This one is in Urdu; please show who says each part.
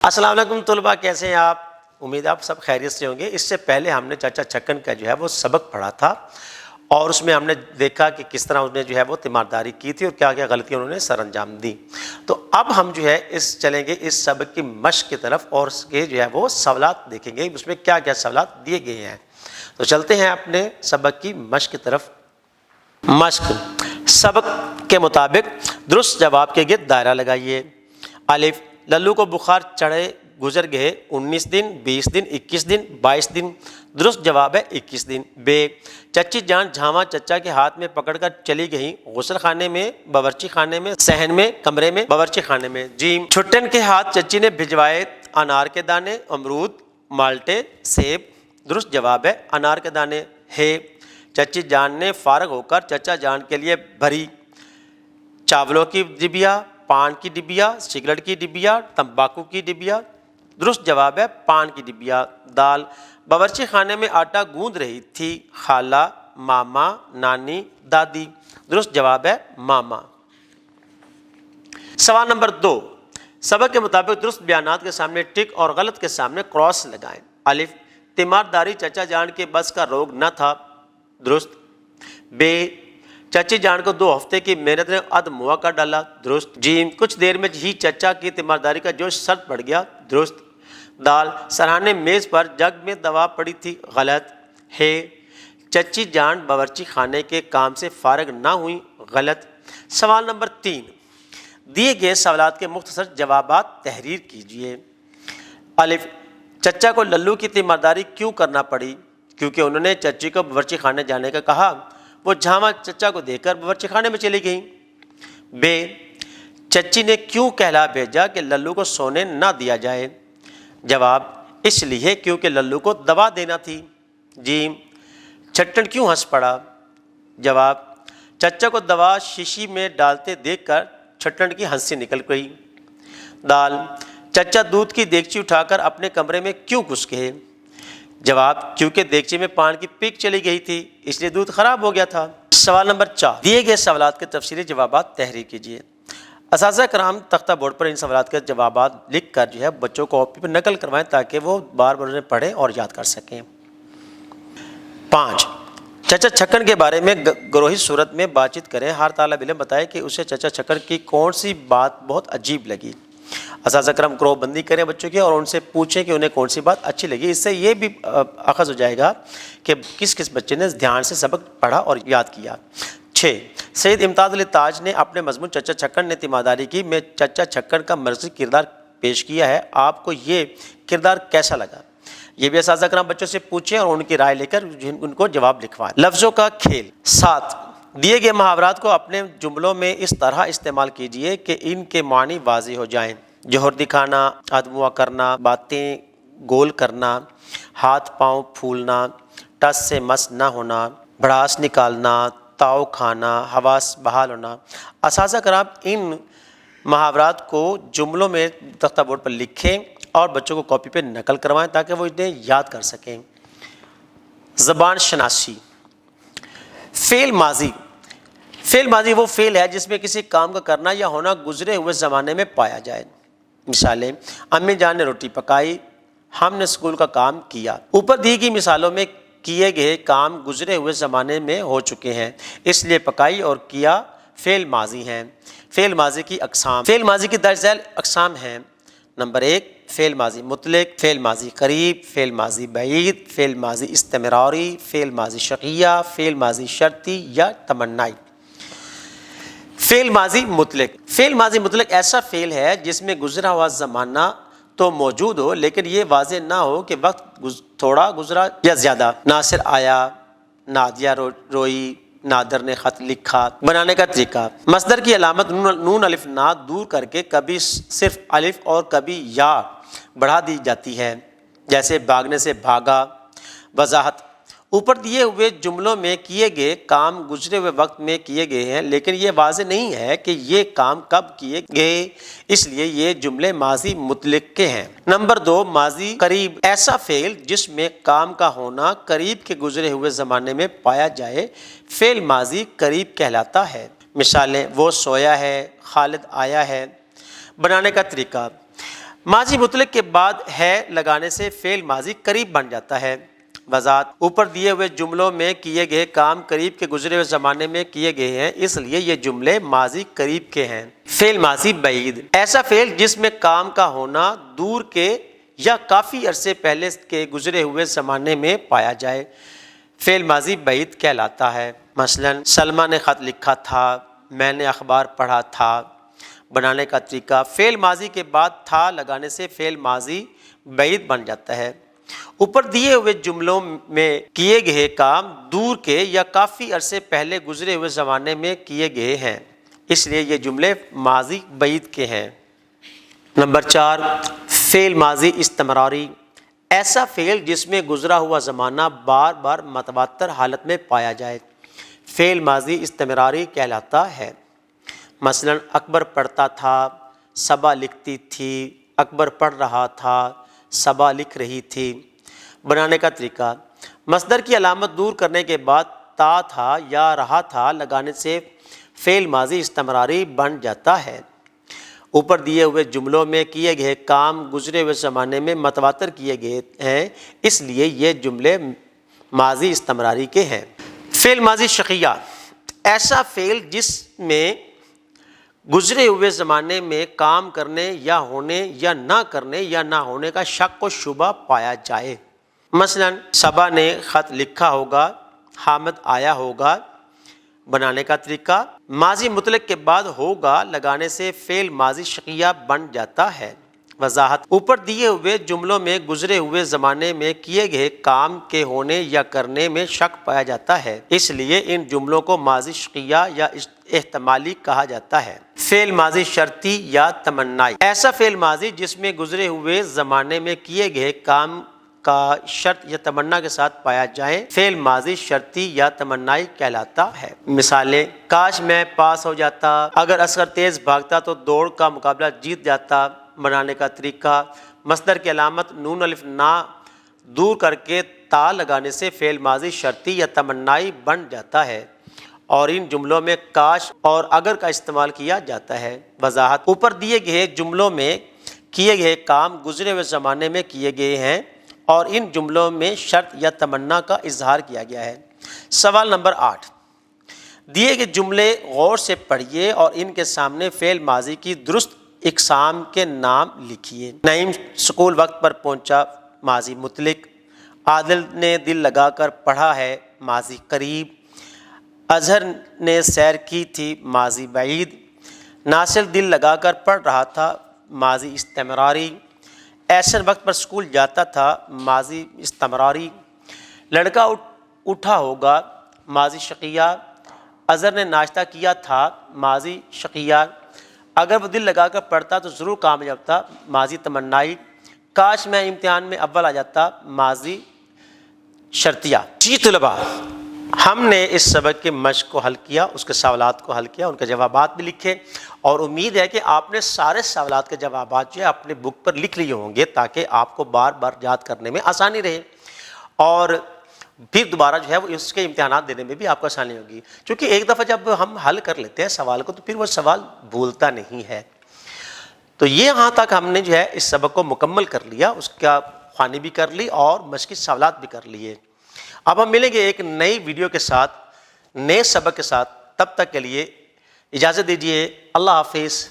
Speaker 1: السلام علیکم طلباء، کیسے ہیں آپ؟ امید آپ سب خیریت سے ہوں گے۔ اس سے پہلے ہم نے چچا چھکن کا جو ہے وہ سبق پڑھا تھا اور اس میں ہم نے دیکھا کہ کس طرح انہوں نے جو ہے وہ تیمارداری کی تھی اور کیا کیا غلطیاں انہوں نے سر انجام دی۔ تو اب ہم جو ہے چلیں گے اس سبق کی مشق کی طرف اور اس کے جو ہے وہ سوالات دیکھیں گے، اس میں کیا کیا سوالات دیے گئے ہیں۔ تو چلتے ہیں اپنے سبق کی مشق کی طرف۔ مشق: سبق کے مطابق درست جواب کے گرد دائرہ لگائیے۔ الف: للو کو بخار چڑھے گزر گئے 19 دن، 20 دن، 21 دن، 22 دن۔ درست جواب ہے 21 دن۔ ب: چچی جان جھاواں چچا کے ہاتھ میں پکڑ کر چلی گئیں غسل خانے میں، باورچی خانے میں، صحن میں، کمرے میں، باورچی خانے میں۔ ج: چھٹن کے ہاتھ چچی نے بھجوائے انار کے دانے، امرود، مالٹے، سیب۔ درست جواب ہے انار کے دانے۔ ہ: چچی جان نے فارغ ہو کر چچا جان کے لیے بھری چاولوں کی ڈبیا، پان کی ڈبیا، سگریٹ کی ڈبیا، تمباکو کی ڈبیا۔ درست جواب ہے پان کی ڈبیا۔ دال: باورچی خانے میں آٹا گوندھ رہی تھی خالہ، ماما، نانی، دادی۔ درست جواب ہے ماما۔ سوال نمبر 2، سبق کے مطابق درست بیانات کے سامنے ٹک اور غلط کے سامنے کراس لگائیں۔ الف: تیمارداری چچا جان کے بس کا روگ نہ تھا۔ درست۔ ب: چچی جان کو 2 ہفتے کی محنت نے ادموا کر ڈالا۔ درست۔ ج: کچھ دیر میں ہی چچا کی تیمارداری کا جوش سرد پڑ گیا۔ درست۔ دال: سرہانے میز پر جگ میں دوا پڑی تھی۔ غلط۔ ہ: چچی جان باورچی خانے کے کام سے فارغ نہ ہوئی۔ غلط۔ سوال نمبر 3، دیے گئے سوالات کے مختصر جوابات تحریر کیجیے۔ الف: چچا کو للو کی تیمارداری کیوں کرنا پڑی؟ کیونکہ انہوں نے چچی کو باورچی خانے جانے کا کہا، وہ جھاواں چچا کو دیکھ کر باورچی خانے میں چلی گئیں۔ ب: چچی نے کیوں کہلا بھیجا کہ للو کو سونے نہ دیا جائے؟ جواب: اس لیے کیونکہ للو کو دوا دینا تھی۔ ج: چھٹن کیوں ہنس پڑا؟ جواب: چچا کو دوا شیشی میں ڈالتے دیکھ کر چھٹن کی ہنسی نکل گئی۔ دال: چچا دودھ کی دیگچی اٹھا کر اپنے کمرے میں کیوں گھس گئے؟ جواب: کیونکہ دیگچی میں پان کی پیک چلی گئی تھی، اس لیے دودھ خراب ہو گیا تھا۔ سوال نمبر 4، دیے گئے سوالات کے تفصیلی جوابات تحریر کیجیے۔ اساتذہ کرام تختہ بورڈ پر ان سوالات کے جوابات لکھ کر جو ہے بچوں کو کاپی پر نقل کروائیں تاکہ وہ بار بار انہیں پڑھیں اور یاد کر سکیں۔ 5، چچا چھکن کے بارے میں گروہی صورت میں بات چیت کریں۔ ہر طالب علم بتائے کہ اسے چچا چھکن کی کون سی بات بہت عجیب لگی۔ اساتذہ کرام گروہ بندی کریں بچوں کی اور ان سے پوچھیں کہ انہیں کون سی بات اچھی لگی۔ اس سے یہ بھی اخذ ہو جائے گا کہ کس کس بچے نے دھیان سے سبق پڑھا اور یاد کیا۔ 6، سید امتیاز علی تاج نے اپنے مضمون چچا چھکن نے تیمارداری کی میں چچا چھکن کا مرکزی کردار پیش کیا ہے، آپ کو یہ کردار کیسا لگا؟ یہ بھی اساتذہ کرام بچوں سے پوچھیں اور ان کی رائے لے کر ان کو جواب لکھوائیں۔ لفظوں کا کھیل۔ 7، دیے گئے محاورات کو اپنے جملوں میں اس طرح استعمال کیجیے کہ ان کے معنی واضح ہو جائیں۔ جوہر دکھانا، ادموا کرنا، باتیں گول کرنا، ہاتھ پاؤں پھولنا، ٹس سے مس نہ ہونا، بھڑاس نکالنا، تاؤ کھانا، حواس بحال ہونا۔ اساتذہ کرام ان محاورات کو جملوں میں تختہ بورڈ پر لکھیں اور بچوں کو کاپی پہ نقل کروائیں تاکہ وہ انہیں یاد کر سکیں۔ زبان شناسی۔ فعل ماضی۔ فعل ماضی وہ فعل ہے جس میں کسی کام کا کرنا یا ہونا گزرے ہوئے زمانے میں پایا جائے۔ مثالیں: امی جان نے روٹی پکائی، ہم نے اسکول کا کام کیا۔ اوپر دی گئی مثالوں میں کیے گئے کام گزرے ہوئے زمانے میں ہو چکے ہیں، اس لیے پکائی اور کیا فعل ماضی ہیں۔ فعل ماضی کی اقسام۔ فعل ماضی کی درج ذیل اقسام ہیں: نمبر 1، فعل ماضی مطلق، فعل ماضی قریب، فعل ماضی بعید، فعل ماضی استمراری، فعل ماضی شرطیہ، فعل ماضی شرطی یا تمنائی۔ فعل ماضی مطلق۔ فعل ماضی مطلق ایسا فعل ہے جس میں گزرا ہوا زمانہ تو موجود ہو لیکن یہ واضح نہ ہو کہ وقت تھوڑا گزرا یا زیادہ۔ ناصر آیا، نادیہ روئی، نادر نے خط لکھا۔ بنانے کا طریقہ: مصدر کی علامت نون الف نا دور کر کے کبھی صرف الف اور کبھی یا بڑھا دی جاتی ہے، جیسے بھاگنے سے بھاگا۔ وضاحت: اوپر دیے ہوئے جملوں میں کیے گئے کام گزرے ہوئے وقت میں کیے گئے ہیں لیکن یہ واضح نہیں ہے کہ یہ کام کب کیے گئے، اس لیے یہ جملے ماضی مطلق کے ہیں۔ نمبر 2، ماضی قریب۔ ایسا فعل جس میں کام کا ہونا قریب کے گزرے ہوئے زمانے میں پایا جائے فعل ماضی قریب کہلاتا ہے۔ مثالیں: وہ سویا ہے، خالد آیا ہے۔ بنانے کا طریقہ: ماضی مطلق کے بعد ہے لگانے سے فعل ماضی قریب بن جاتا ہے۔ وضاحت: اوپر دیے ہوئے جملوں میں کیے گئے کام قریب کے گزرے ہوئے زمانے میں کیے گئے ہیں، اس لیے یہ جملے ماضی قریب کے ہیں۔ فعل ماضی بعید: ایسا فعل جس میں کام کا ہونا دور کے یا کافی عرصے پہلے کے گزرے ہوئے زمانے میں پایا جائے، فعل ماضی بعید کہلاتا ہے۔ مثلا سلمہ نے خط لکھا تھا، میں نے اخبار پڑھا تھا۔ بنانے کا طریقہ: فعل ماضی کے بعد تھا لگانے سے فعل ماضی بعید بن جاتا ہے۔ اوپر دیے ہوئے جملوں میں کیے گئے کام دور کے یا کافی عرصے پہلے گزرے ہوئے زمانے میں کیے گئے ہیں، اس لیے یہ جملے ماضی بعید کے ہیں۔ نمبر 4، فعل ماضی استمراری: ایسا فعل جس میں گزرا ہوا زمانہ بار بار متواتر حالت میں پایا جائے، فعل ماضی استمراری کہلاتا ہے۔ مثلا اکبر پڑھتا تھا، صبا لکھتی تھی۔ اکبر پڑھ رہا تھا، صبا لکھ رہی تھی۔ بنانے کا طریقہ: مصدر کی علامت دور کرنے کے بعد تا تھا یا رہا تھا لگانے سے فعل ماضی استمراری بن جاتا ہے۔ اوپر دیے ہوئے جملوں میں کیے گئے کام گزرے ہوئے زمانے میں متواتر کیے گئے ہیں، اس لیے یہ جملے ماضی استمراری کے ہیں۔ فعل ماضی شقیہ: ایسا فعل جس میں گزرے ہوئے زمانے میں کام کرنے یا ہونے یا نہ کرنے یا نہ ہونے کا شک و شبہ پایا جائے۔ مثلا صبا نے خط لکھا ہوگا، حامد آیا ہوگا۔ بنانے کا طریقہ: ماضی مطلق کے بعد ہوگا لگانے سے فعل ماضی شقیہ بن جاتا ہے۔ وضاحت: اوپر دیے ہوئے جملوں میں گزرے ہوئے زمانے میں کیے گئے کام کے ہونے یا کرنے میں شک پایا جاتا ہے، اس لیے ان جملوں کو ماضی شقیہ یا احتمالی کہا جاتا ہے۔ فعل ماضی شرطی یا تمنائی: ایسا فعل ماضی جس میں گزرے ہوئے زمانے میں کیے گئے کام کا شرط یا تمنا کے ساتھ پایا جائے، فعل ماضی شرطی یا تمنائی کہلاتا ہے۔ مثالیں: کاش میں پاس ہو جاتا، اگر اصغر تیز بھاگتا تو دوڑ کا مقابلہ جیت جاتا۔ بنانے کا طریقہ: مصدر کی علامت نون الف نہ دور کر کے تا لگانے سے فعل ماضی شرطی یا تمنائی بن جاتا ہے اور ان جملوں میں کاش اور اگر کا استعمال کیا جاتا ہے۔ وضاحت: اوپر دیے گئے جملوں میں کیے گئے کام گزرے ہوئے زمانے میں کیے گئے ہیں اور ان جملوں میں شرط یا تمنا کا اظہار کیا گیا ہے۔ سوال نمبر 8، دیے گئے جملے غور سے پڑھیے اور ان کے سامنے فعل ماضی کی درست اقسام کے نام لکھیے۔ نعیم اسکول وقت پر پہنچا، ماضی مطلق۔ عادل نے دل لگا کر پڑھا ہے، ماضی قریب۔ اظہر نے سیر کی تھی، ماضی بعید۔ ناصر دل لگا کر پڑھ رہا تھا، ماضی استمراری۔ احسن وقت پر اسکول جاتا تھا، ماضی استمراری۔ لڑکا اٹھا ہوگا، ماضی شقیہ۔ اظہر نے ناشتہ کیا تھا، ماضی شقیہ۔ اگر وہ دل لگا کر پڑھتا تو ضرور کامیاب تھا، ماضی تمنائی۔ کاش میں امتحان میں اول آ جاتا، ماضی شرطیہ۔ جی طلباء، ہم نے اس سبق کے مشق کو حل کیا، اس کے سوالات کو حل کیا، ان کے جوابات بھی لکھے اور امید ہے کہ آپ نے سارے سوالات کے جوابات جو ہے اپنے بک پر لکھ لیے ہوں گے تاکہ آپ کو بار بار یاد کرنے میں آسانی رہے اور پھر دوبارہ جو ہے وہ اس کے امتحانات دینے میں بھی آپ کو آسانی ہوگی، کیونکہ ایک دفعہ جب ہم حل کر لیتے ہیں سوال کو تو پھر وہ سوال بھولتا نہیں ہے۔ تو یہ یہاں تک ہم نے جو ہے اس سبق کو مکمل کر لیا، اس کا خوانی بھی کر لی اور مشقی سوالات بھی کر لیے۔ اب ہم ملیں گے ایک نئی ویڈیو کے ساتھ، نئے سبق کے ساتھ، تب تک کے لیے اجازت دیجیے، اللہ حافظ۔